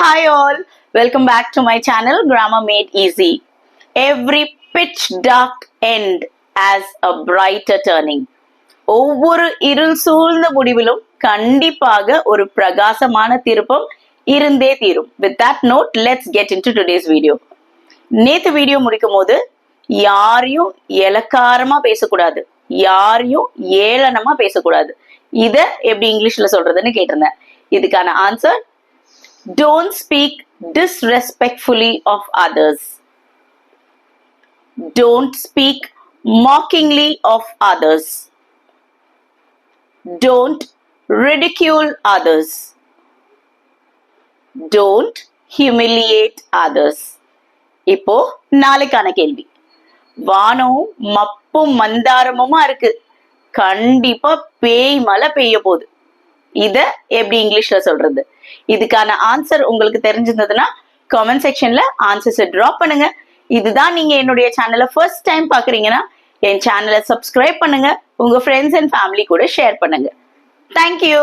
Hi all, welcome back to my channel Grammar Made Easy. Every pitch dark end has a brighter turning. ஒவ்வொரு இருள் சூழ்ந்த முடிவிலும் கண்டிப்பாக ஒரு பிரகாசமான திருப்பம் இருந்தே தீரும். With that note, let's get into today's video. நேத்து வீடியோ முடிக்கும் போது யாரையும் இலக்காரமா பேசக்கூடாது, யாரையும் ஏளனமா பேசக்கூடாது. இத எப்படி இங்கிலீஷ்ல சொல்றதுன்னு கேட்டிருந்தேன். இதுக்கான answer, don't speak disrespectfully of others. Don't speak mockingly of others. Don't ridicule others. Don't humiliate others. இப்போ நாளைக்கான கேள்வி. வானம் மப்பும் மந்தாரமுமா இருக்கு, கண்டிப்பா பேய் மழை பெய்ய போகுது. இத எப்படி இங்கிலீஷ்ல சொல்றது? இதுக்கான ஆன்சர் உங்களுக்கு தெரிஞ்சிருந்ததுன்னா கமெண்ட் செக்ஷன்ல ஆன்சர்ஸை டிராப் பண்ணுங்க. இதுதான் நீங்க என்னுடைய சேனலை ஃபர்ஸ்ட் டைம் பாக்குறீங்கன்னா என் சேனலை சப்ஸ்கிரைப் பண்ணுங்க, உங்க ஃப்ரெண்ட்ஸ் அண்ட் ஃபேமிலி கூட ஷேர் பண்ணுங்க. தேங்க்யூ.